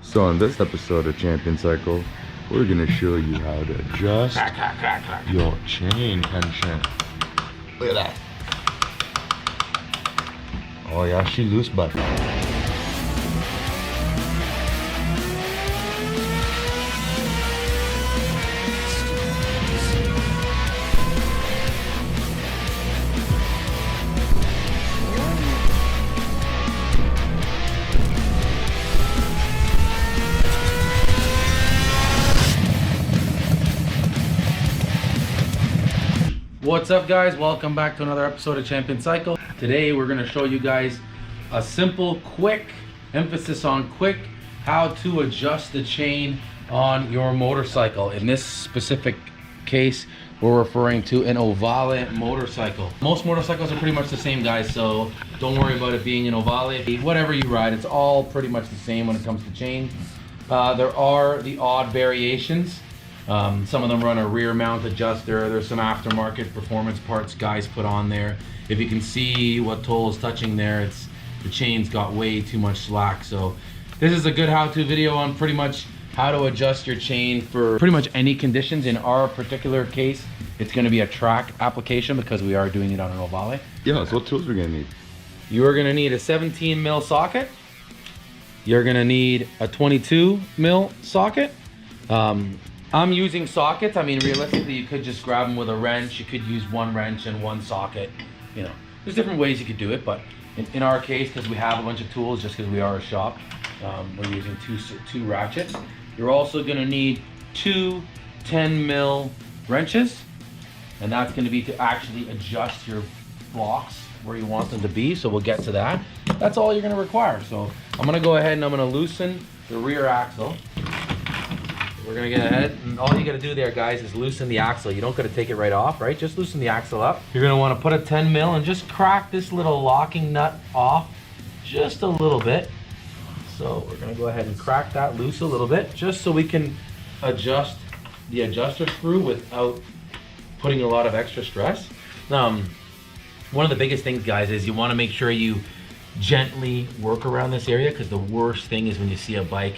So on this episode of Champion Cycle, we're gonna show you how to adjust your chain tension. Look at that. Oh yeah, she loose, but what's up, guys? Welcome back to another episode of Champion Cycle. Today we're going to show you guys a simple, quick, emphasis on quick, how to adjust the chain on your motorcycle. In this specific case, we're referring to an Ohvale motorcycle. Most motorcycles are pretty much the same, guys, so don't worry about it being an Ohvale. Whatever you ride, it's all pretty much the same when it comes to chain. There are the odd variations. Some of them run a rear mount adjuster. There's some aftermarket performance parts guys put on there. If you can see what toll is touching there, the chain's got way too much slack. So this is a good how-to video on pretty much how to adjust your chain for pretty much any conditions. In our particular case, it's going to be a track application because we are doing it on an Ohvale. yeah, so what tools we're gonna need? You are going to need a 17 mil socket. You're going to need a 22 mil socket. I'm using sockets. I mean, realistically, you could just grab them with a wrench. You could use one wrench and one socket. You know, there's different ways you could do it, but in our case, because we have a bunch of tools, just because we are a shop, we're using two ratchets. You're also going to need two 10 mil wrenches, and that's going to be to actually adjust your blocks where you want them to be. So we'll get to that. That's all you're going to require. So I'm going to go ahead and I'm going to loosen the rear axle. We're gonna get ahead, and all you gotta do there, guys, is loosen the axle. You don't gotta take it right off, right? Just loosen the axle up. You're gonna wanna put a 10 mil and just crack this little locking nut off just a little bit. So we're gonna go ahead and crack that loose a little bit, just so we can adjust the adjuster screw without putting a lot of extra stress. One of the biggest things, guys, is you wanna make sure you gently work around this area, because the worst thing is when you see a bike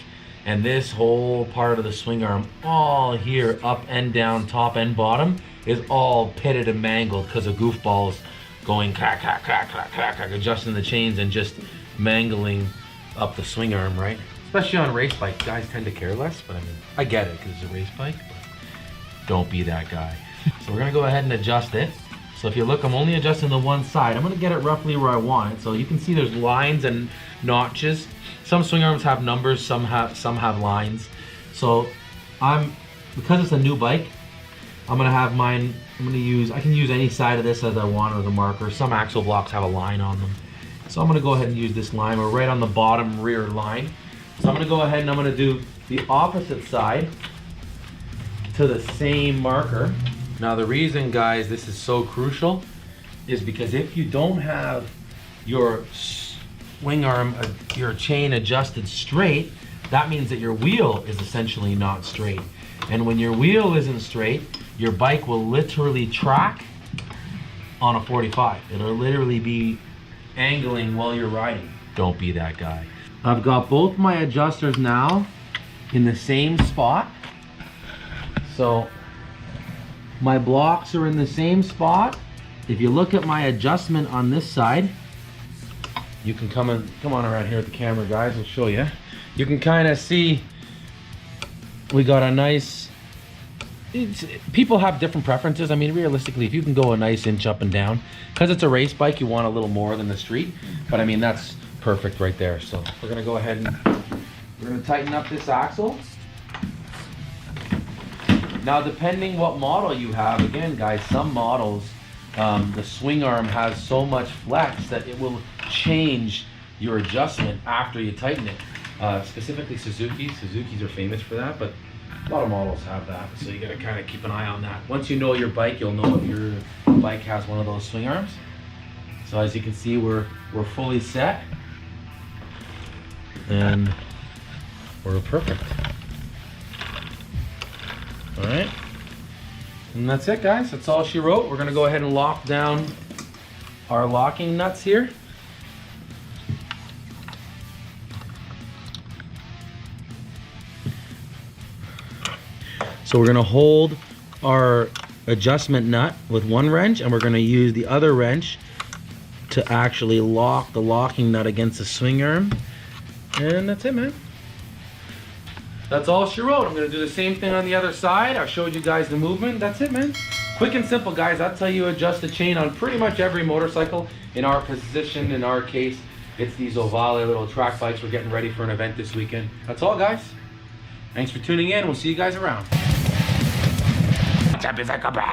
and this whole part of the swing arm, all here, up and down, top and bottom, is all pitted and mangled because of goofballs going crack, crack, crack, crack, crack, crack, adjusting the chains and just mangling up the swing arm, right? Especially on race bikes, guys tend to care less, but I mean, I get it because it's a race bike, but don't be that guy. So we're gonna go ahead and adjust it. So if you look, I'm only adjusting the one side. I'm gonna get it roughly where I want it. So you can see there's lines and notches. Some swing arms have numbers, some have lines. So because it's a new bike, I'm gonna have mine, I can use any side of this as I want as a marker. Some axle blocks have a line on them. So I'm gonna go ahead and use this line. We're right on the bottom rear line. So I'm gonna go ahead and I'm gonna do the opposite side to the same marker. Now the reason, guys, this is so crucial is because if you don't have your swing arm, your chain adjusted straight, that means that your wheel is essentially not straight. And when your wheel isn't straight, your bike will literally track on a 45. It'll literally be angling while you're riding. Don't be that guy. I've got both my adjusters now in the same spot. So my blocks are in the same spot. If you look at my adjustment on this side, you can come on around here with the camera, guys, I'll show you. You can kind of see we got a nice, people have different preferences. I mean, realistically, if you can go a nice inch up and down, because it's a race bike, you want a little more than the street. But I mean, that's perfect right there. So we're gonna go ahead and we're gonna tighten up this axle. Now, depending what model you have, again, guys, some models, the swing arm has so much flex that it will change your adjustment after you tighten it. Specifically Suzuki's are famous for that, but a lot of models have that, so you gotta kind of keep an eye on that. Once you know your bike, you'll know if your bike has one of those swing arms. So as you can see, we're fully set, and we're perfect. All right, and that's it, guys. That's all she wrote. We're gonna go ahead and lock down our locking nuts here. So we're gonna hold our adjustment nut with one wrench, and we're gonna use the other wrench to actually lock the locking nut against the swing arm. And that's it, man. That's all she wrote. I'm gonna do the same thing on the other side. I showed you guys the movement. That's it, man. Quick and simple, guys. That's how you adjust the chain on pretty much every motorcycle. In our position, in our case, it's these Ohvale little track bikes. We're getting ready for an event this weekend. That's all, guys. Thanks for tuning in. We'll see you guys around. Championcycle, bro.